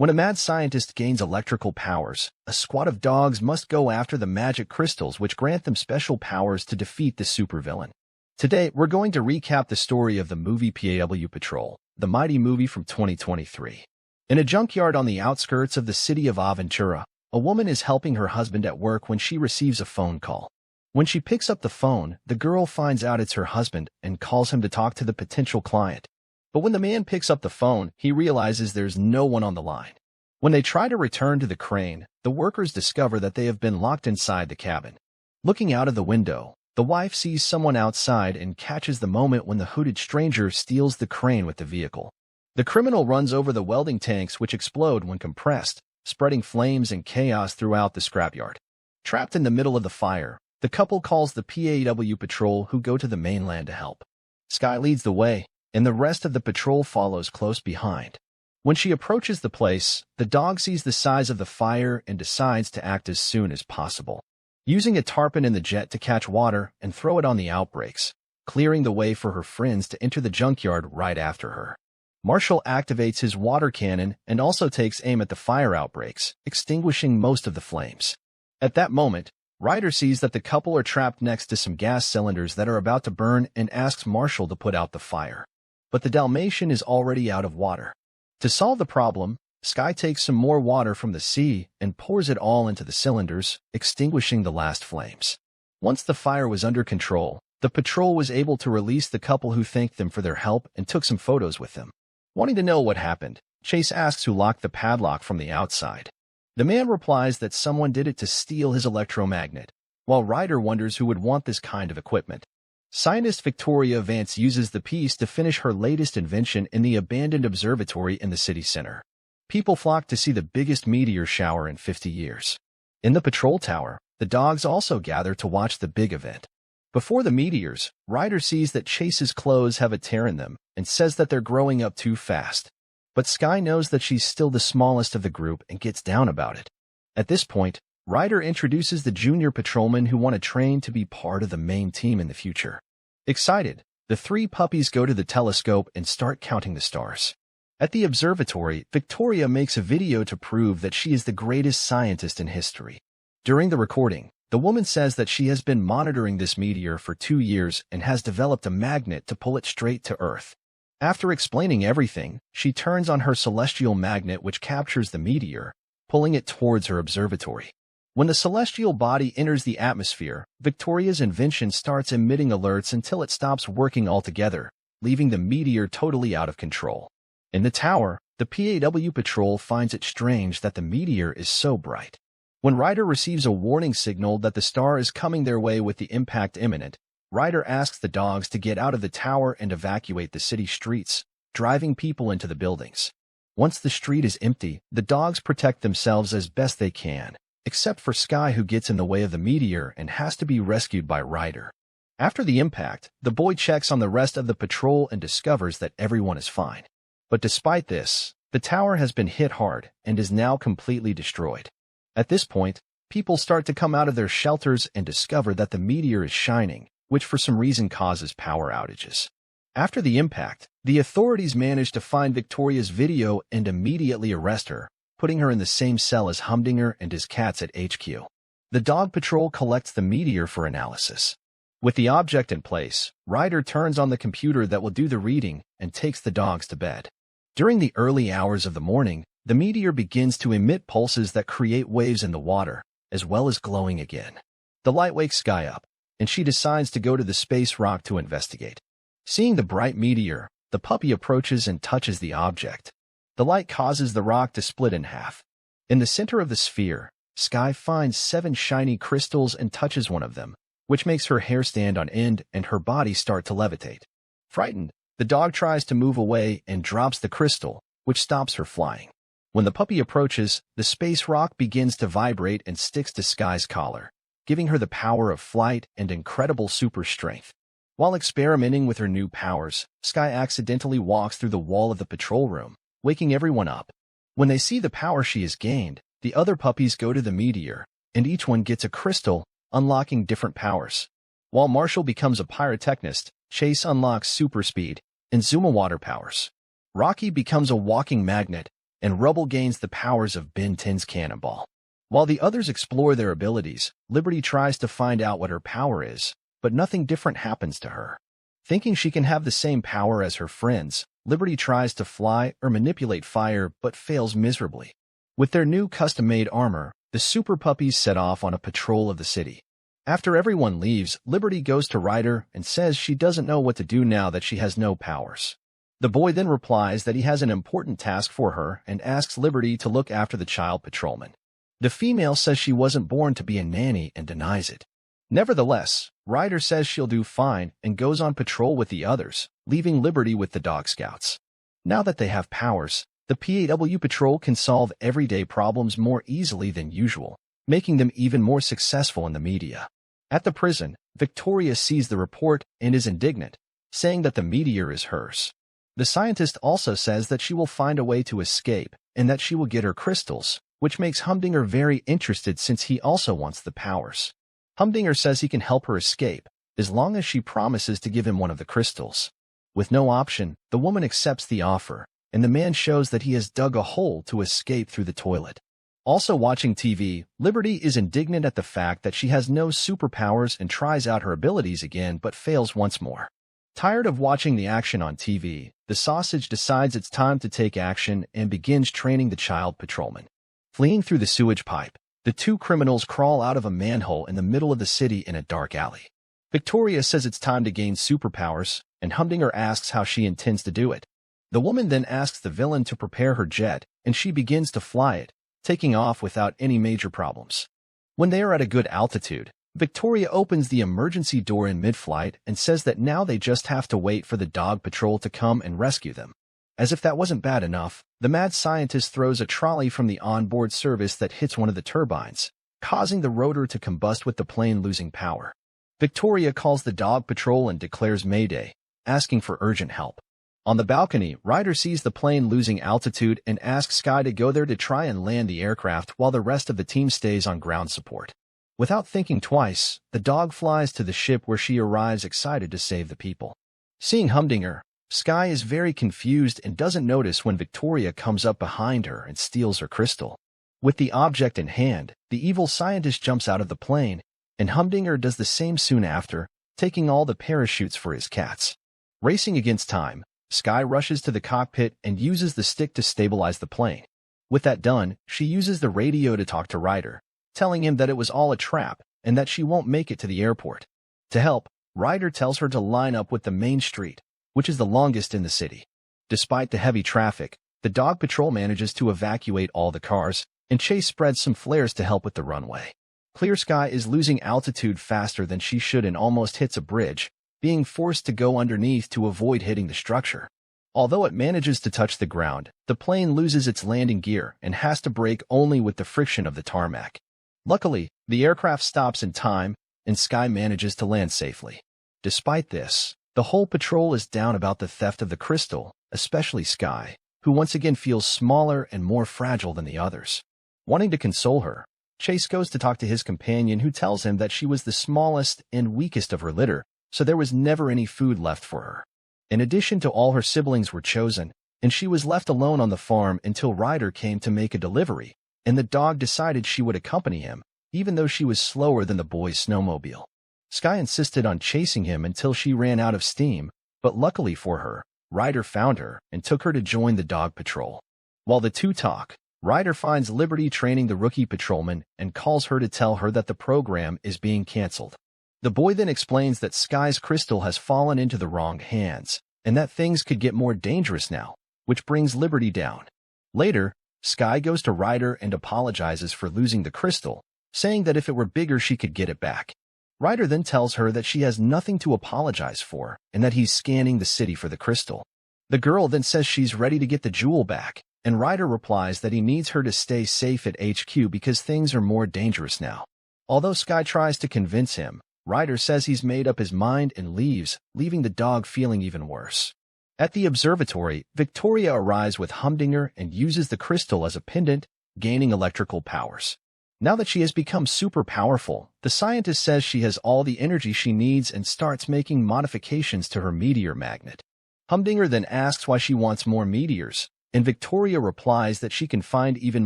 When a mad scientist gains electrical powers, a squad of dogs must go after the magic crystals which grant them special powers to defeat the supervillain. Today, we're going to recap the story of the movie PAW Patrol, the mighty movie from 2023. In a junkyard on the outskirts of the city of Aventura, a woman is helping her husband at work when she receives a phone call. When she picks up the phone, the girl finds out it's her husband and calls him to talk to the potential client. But when the man picks up the phone, he realizes there's no one on the line. When they try to return to the crane, the workers discover that they have been locked inside the cabin. Looking out of the window, the wife sees someone outside and catches the moment when the hooded stranger steals the crane with the vehicle. The criminal runs over the welding tanks which explode when compressed, spreading flames and chaos throughout the scrapyard. Trapped in the middle of the fire, the couple calls the PAW Patrol, who go to the mainland to help. Skye leads the way, and the rest of the patrol follows close behind. When she approaches the place, the dog sees the size of the fire and decides to act as soon as possible. Using a tarpaulin in the jet to catch water and throw it on the outbreaks, clearing the way for her friends to enter the junkyard right after her. Marshall activates his water cannon and also takes aim at the fire outbreaks, extinguishing most of the flames. At that moment, Ryder sees that the couple are trapped next to some gas cylinders that are about to burn and asks Marshall to put out the fire. But the Dalmatian is already out of water. To solve the problem, Skye takes some more water from the sea and pours it all into the cylinders, extinguishing the last flames. Once the fire was under control, the patrol was able to release the couple, who thanked them for their help and took some photos with them. Wanting to know what happened, Chase asks who locked the padlock from the outside. The man replies that someone did it to steal his electromagnet, while Ryder wonders who would want this kind of equipment. Scientist Victoria Vance uses the piece to finish her latest invention in the abandoned observatory in the city center. People flock to see the biggest meteor shower in 50 years. In the patrol tower, the dogs also gather to watch the big event. Before the meteors, Ryder sees that Chase's clothes have a tear in them and says that they're growing up too fast. But Skye knows that she's still the smallest of the group and gets down about it. At this point, Ryder introduces the junior patrolmen who want to train to be part of the main team in the future. Excited, the three puppies go to the telescope and start counting the stars. At the observatory, Victoria makes a video to prove that she is the greatest scientist in history. During the recording, the woman says that she has been monitoring this meteor for 2 years and has developed a magnet to pull it straight to Earth. After explaining everything, she turns on her celestial magnet, which captures the meteor, pulling it towards her observatory. When the celestial body enters the atmosphere, Victoria's invention starts emitting alerts until it stops working altogether, leaving the meteor totally out of control. In the tower, the PAW Patrol finds it strange that the meteor is so bright. When Ryder receives a warning signal that the star is coming their way with the impact imminent, Ryder asks the dogs to get out of the tower and evacuate the city streets, driving people into the buildings. Once the street is empty, the dogs protect themselves as best they can, except for Skye, who gets in the way of the meteor and has to be rescued by Ryder. After the impact, the boy checks on the rest of the patrol and discovers that everyone is fine. But despite this, the tower has been hit hard and is now completely destroyed. At this point, people start to come out of their shelters and discover that the meteor is shining, which for some reason causes power outages. After the impact, the authorities manage to find Victoria's video and immediately arrest her, putting her in the same cell as Humdinger and his cats at HQ. The dog patrol collects the meteor for analysis. With the object in place, Ryder turns on the computer that will do the reading and takes the dogs to bed. During the early hours of the morning, the meteor begins to emit pulses that create waves in the water, as well as glowing again. The light wakes Skye up, and she decides to go to the space rock to investigate. Seeing the bright meteor, the puppy approaches and touches the object. The light causes the rock to split in half. In the center of the sphere, Skye finds 7 shiny crystals and touches one of them, which makes her hair stand on end and her body start to levitate. Frightened, the dog tries to move away and drops the crystal, which stops her flying. When the puppy approaches, the space rock begins to vibrate and sticks to Skye's collar, giving her the power of flight and incredible super strength. While experimenting with her new powers, Skye accidentally walks through the wall of the patrol room, waking everyone up. When they see the power she has gained, the other puppies go to the meteor, and each one gets a crystal, unlocking different powers. While Marshall becomes a pyrotechnist, Chase unlocks super speed and Zuma water powers. Rocky becomes a walking magnet, and Rubble gains the powers of Ben 10's cannonball. While the others explore their abilities, Liberty tries to find out what her power is, but nothing different happens to her. Thinking she can have the same power as her friends, Liberty tries to fly or manipulate fire but fails miserably. With their new custom-made armor, the super puppies set off on a patrol of the city. After everyone leaves, Liberty goes to Ryder and says she doesn't know what to do now that she has no powers. The boy then replies that he has an important task for her and asks Liberty to look after the child patrolman. The female says she wasn't born to be a nanny and denies it. Nevertheless, Ryder says she'll do fine and goes on patrol with the others, leaving Liberty with the dog scouts. Now that they have powers, the PAW Patrol can solve everyday problems more easily than usual, making them even more successful in the media. At the prison, Victoria sees the report and is indignant, saying that the meteor is hers. The scientist also says that she will find a way to escape and that she will get her crystals, which makes Humdinger very interested since he also wants the powers. Humdinger says he can help her escape, as long as she promises to give him one of the crystals. With no option, the woman accepts the offer, and the man shows that he has dug a hole to escape through the toilet. Also watching TV, Liberty is indignant at the fact that she has no superpowers and tries out her abilities again but fails once more. Tired of watching the action on TV, the sausage decides it's time to take action and begins training the child patrolman. Fleeing through the sewage pipe, the two criminals crawl out of a manhole in the middle of the city in a dark alley. Victoria says it's time to gain superpowers, and Humdinger asks how she intends to do it. The woman then asks the villain to prepare her jet, and she begins to fly it, taking off without any major problems. When they are at a good altitude, Victoria opens the emergency door in mid-flight and says that now they just have to wait for the dog patrol to come and rescue them. As if that wasn't bad enough, the mad scientist throws a trolley from the onboard service that hits one of the turbines, causing the rotor to combust with the plane losing power. Victoria calls the dog patrol and declares Mayday, asking for urgent help. On the balcony, Ryder sees the plane losing altitude and asks Sky to go there to try and land the aircraft while the rest of the team stays on ground support. Without thinking twice, the dog flies to the ship where she arrives excited to save the people. Seeing Humdinger, Sky is very confused and doesn't notice when Victoria comes up behind her and steals her crystal. With the object in hand, the evil scientist jumps out of the plane, and Humdinger does the same soon after, taking all the parachutes for his cats. Racing against time, Sky rushes to the cockpit and uses the stick to stabilize the plane. With that done, she uses the radio to talk to Ryder, telling him that it was all a trap and that she won't make it to the airport. To help, Ryder tells her to line up with the main street, which is the longest in the city. Despite the heavy traffic, the dog patrol manages to evacuate all the cars, and Chase spreads some flares to help with the runway. Clear Sky is losing altitude faster than she should and almost hits a bridge, being forced to go underneath to avoid hitting the structure. Although it manages to touch the ground, the plane loses its landing gear and has to brake only with the friction of the tarmac. Luckily, the aircraft stops in time, and Sky manages to land safely. Despite this, the whole patrol is down about the theft of the crystal, especially Sky, who once again feels smaller and more fragile than the others. Wanting to console her, Chase goes to talk to his companion, who tells him that she was the smallest and weakest of her litter, so there was never any food left for her. In addition to all her siblings were chosen, and she was left alone on the farm until Ryder came to make a delivery, and the dog decided she would accompany him, even though she was slower than the boy's snowmobile. Sky insisted on chasing him until she ran out of steam, but luckily for her, Ryder found her and took her to join the dog patrol. While the two talk, Ryder finds Liberty training the rookie patrolman and calls her to tell her that the program is being canceled. The boy then explains that Sky's crystal has fallen into the wrong hands, and that things could get more dangerous now, which brings Liberty down. Later, Sky goes to Ryder and apologizes for losing the crystal, saying that if it were bigger she could get it back. Ryder then tells her that she has nothing to apologize for and that he's scanning the city for the crystal. The girl then says she's ready to get the jewel back, and Ryder replies that he needs her to stay safe at HQ because things are more dangerous now. Although Sky tries to convince him, Ryder says he's made up his mind and leaves, leaving the dog feeling even worse. At the observatory, Victoria arrives with Humdinger and uses the crystal as a pendant, gaining electrical powers. Now that she has become super powerful, the scientist says she has all the energy she needs and starts making modifications to her meteor magnet. Humdinger then asks why she wants more meteors, and Victoria replies that she can find even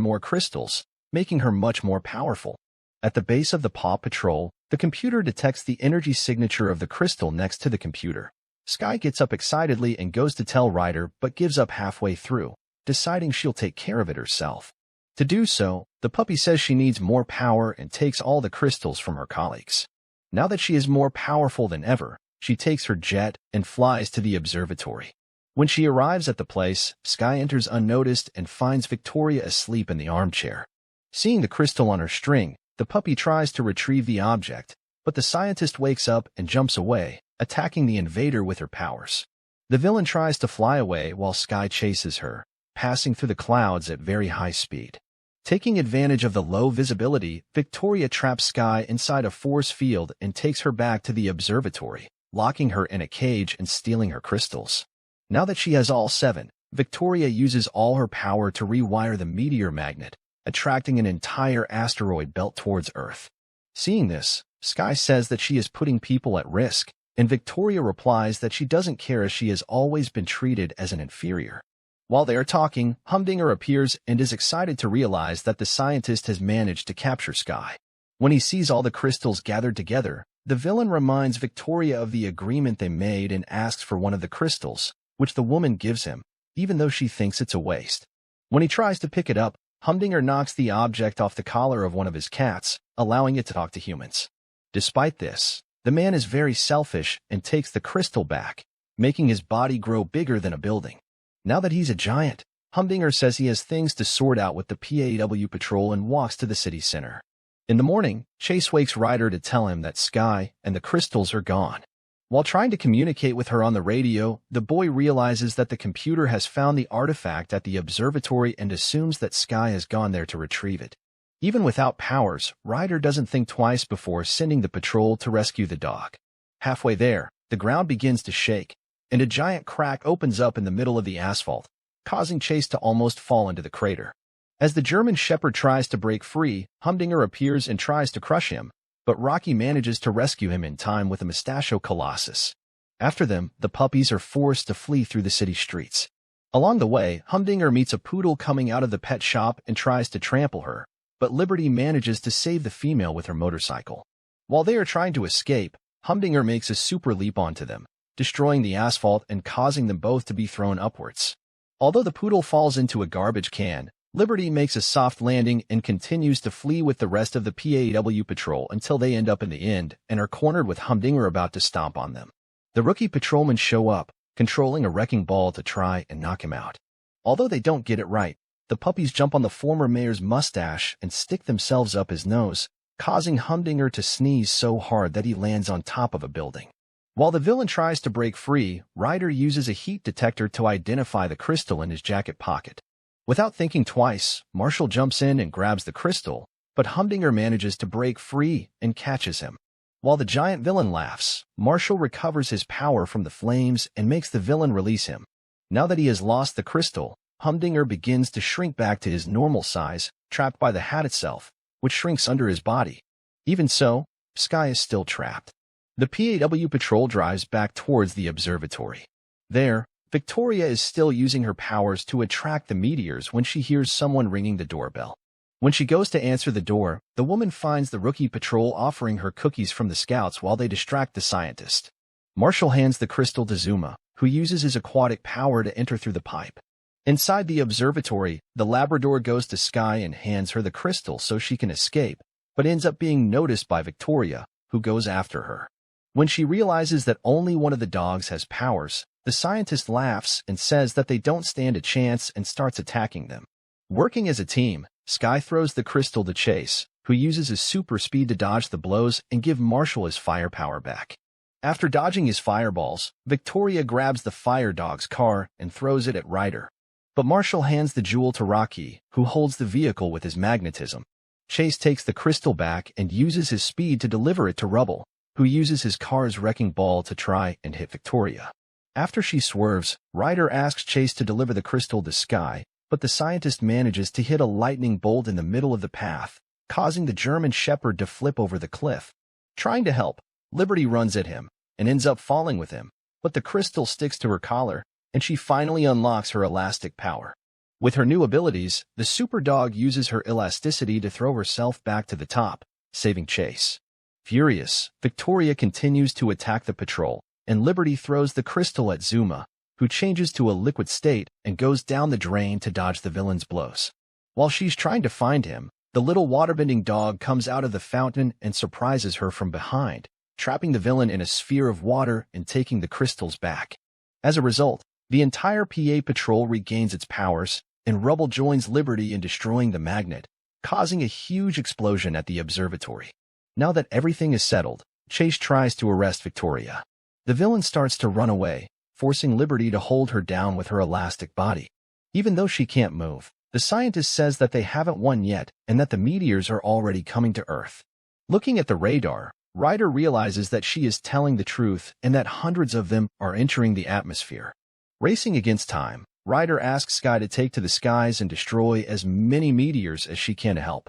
more crystals, making her much more powerful. At the base of the PAW Patrol, the computer detects the energy signature of the crystal next to the computer. Skye gets up excitedly and goes to tell Ryder but gives up halfway through, deciding she'll take care of it herself. To do so, the puppy says she needs more power and takes all the crystals from her colleagues. Now that she is more powerful than ever, she takes her jet and flies to the observatory. When she arrives at the place, Skye enters unnoticed and finds Victoria asleep in the armchair. Seeing the crystal on her string, the puppy tries to retrieve the object, but the scientist wakes up and jumps away, attacking the invader with her powers. The villain tries to fly away while Skye chases her, passing through the clouds at very high speed. Taking advantage of the low visibility, Victoria traps Skye inside a force field and takes her back to the observatory, locking her in a cage and stealing her crystals. Now that she has all 7, Victoria uses all her power to rewire the meteor magnet, attracting an entire asteroid belt towards Earth. Seeing this, Skye says that she is putting people at risk, and Victoria replies that she doesn't care as she has always been treated as an inferior. While they are talking, Humdinger appears and is excited to realize that the scientist has managed to capture Skye. When he sees all the crystals gathered together, the villain reminds Victoria of the agreement they made and asks for one of the crystals, which the woman gives him, even though she thinks it's a waste. When he tries to pick it up, Humdinger knocks the object off the collar of one of his cats, allowing it to talk to humans. Despite this, the man is very selfish and takes the crystal back, making his body grow bigger than a building. Now that he's a giant, Humdinger says he has things to sort out with the PAW Patrol and walks to the city center. In the morning, Chase wakes Ryder to tell him that Skye and the crystals are gone. While trying to communicate with her on the radio, the boy realizes that the computer has found the artifact at the observatory and assumes that Skye has gone there to retrieve it. Even without powers, Ryder doesn't think twice before sending the patrol to rescue the dog. Halfway there, the ground begins to shake, and a giant crack opens up in the middle of the asphalt, causing Chase to almost fall into the crater. As the German Shepherd tries to break free, Humdinger appears and tries to crush him, but Rocky manages to rescue him in time with a mustachio colossus. After them, the puppies are forced to flee through the city streets. Along the way, Humdinger meets a poodle coming out of the pet shop and tries to trample her, but Liberty manages to save the female with her motorcycle. While they are trying to escape, Humdinger makes a super leap onto them, destroying the asphalt and causing them both to be thrown upwards. Although the poodle falls into a garbage can, Liberty makes a soft landing and continues to flee with the rest of the PAW Patrol until they end up in the end and are cornered with Humdinger about to stomp on them. The rookie patrolmen show up, controlling a wrecking ball to try and knock him out. Although they don't get it right, the puppies jump on the former mayor's mustache and stick themselves up his nose, causing Humdinger to sneeze so hard that he lands on top of a building. While the villain tries to break free, Ryder uses a heat detector to identify the crystal in his jacket pocket. Without thinking twice, Marshall jumps in and grabs the crystal, but Humdinger manages to break free and catches him. While the giant villain laughs, Marshall recovers his power from the flames and makes the villain release him. Now that he has lost the crystal, Humdinger begins to shrink back to his normal size, trapped by the hat itself, which shrinks under his body. Even so, Skye is still trapped. The PAW Patrol drives back towards the observatory. There, Victoria is still using her powers to attract the meteors when she hears someone ringing the doorbell. When she goes to answer the door, the woman finds the rookie patrol offering her cookies from the scouts while they distract the scientist. Marshall hands the crystal to Zuma, who uses his aquatic power to enter through the pipe. Inside the observatory, the Labrador goes to Skye and hands her the crystal so she can escape, but ends up being noticed by Victoria, who goes after her. When she realizes that only one of the dogs has powers, the scientist laughs and says that they don't stand a chance and starts attacking them. Working as a team, Skye throws the crystal to Chase, who uses his super speed to dodge the blows and give Marshall his firepower back. After dodging his fireballs, Victoria grabs the fire dog's car and throws it at Ryder. But Marshall hands the jewel to Rocky, who holds the vehicle with his magnetism. Chase takes the crystal back and uses his speed to deliver it to Rubble, who uses his car's wrecking ball to try and hit Victoria. After she swerves, Ryder asks Chase to deliver the crystal to Skye, but the scientist manages to hit a lightning bolt in the middle of the path, causing the German Shepherd to flip over the cliff. Trying to help, Liberty runs at him and ends up falling with him, but the crystal sticks to her collar, and she finally unlocks her elastic power. With her new abilities, the super dog uses her elasticity to throw herself back to the top, saving Chase. Furious, Victoria continues to attack the patrol, and Liberty throws the crystal at Zuma, who changes to a liquid state and goes down the drain to dodge the villain's blows. While she's trying to find him, the little waterbending dog comes out of the fountain and surprises her from behind, trapping the villain in a sphere of water and taking the crystals back. As a result, the entire PA Patrol regains its powers, and Rubble joins Liberty in destroying the magnet, causing a huge explosion at the observatory. Now that everything is settled, Chase tries to arrest Victoria. The villain starts to run away, forcing Liberty to hold her down with her elastic body. Even though she can't move, the scientist says that they haven't won yet and that the meteors are already coming to Earth. Looking at the radar, Ryder realizes that she is telling the truth and that hundreds of them are entering the atmosphere. Racing against time, Ryder asks Skye to take to the skies and destroy as many meteors as she can to help.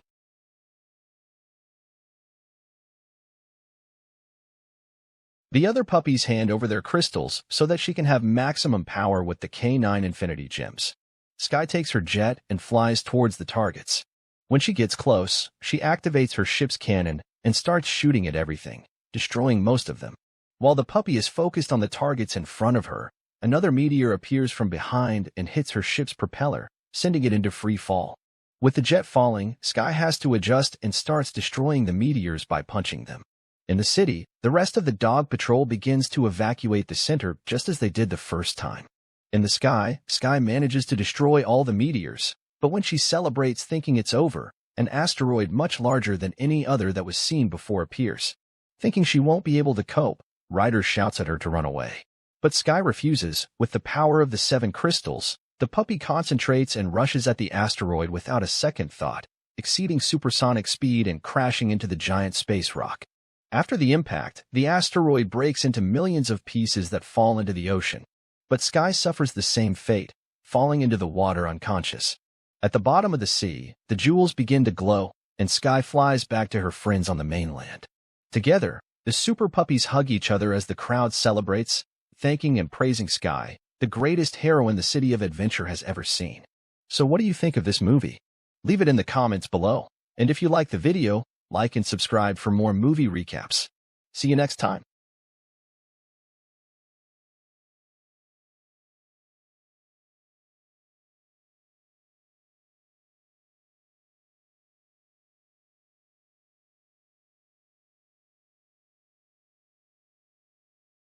The other puppies hand over their crystals so that she can have maximum power with the K9 Infinity Gems. Skye takes her jet and flies towards the targets. When she gets close, she activates her ship's cannon and starts shooting at everything, destroying most of them. While the puppy is focused on the targets in front of her, another meteor appears from behind and hits her ship's propeller, sending it into free fall. With the jet falling, Skye has to adjust and starts destroying the meteors by punching them. In the city, the rest of the dog patrol begins to evacuate the center just as they did the first time. In the sky, Skye manages to destroy all the meteors, but when she celebrates thinking it's over, an asteroid much larger than any other that was seen before appears. Thinking she won't be able to cope, Ryder shouts at her to run away. But Skye refuses. With the power of the 7 crystals, the puppy concentrates and rushes at the asteroid without a second thought, exceeding supersonic speed and crashing into the giant space rock. After the impact, the asteroid breaks into millions of pieces that fall into the ocean. But Skye suffers the same fate, falling into the water unconscious. At the bottom of the sea, the jewels begin to glow, and Skye flies back to her friends on the mainland. Together, the super puppies hug each other as the crowd celebrates, thanking and praising Skye, the greatest heroine the City of Adventure has ever seen. So what do you think of this movie? Leave it in the comments below. And if you like the video, like and subscribe for more movie recaps. See you next time.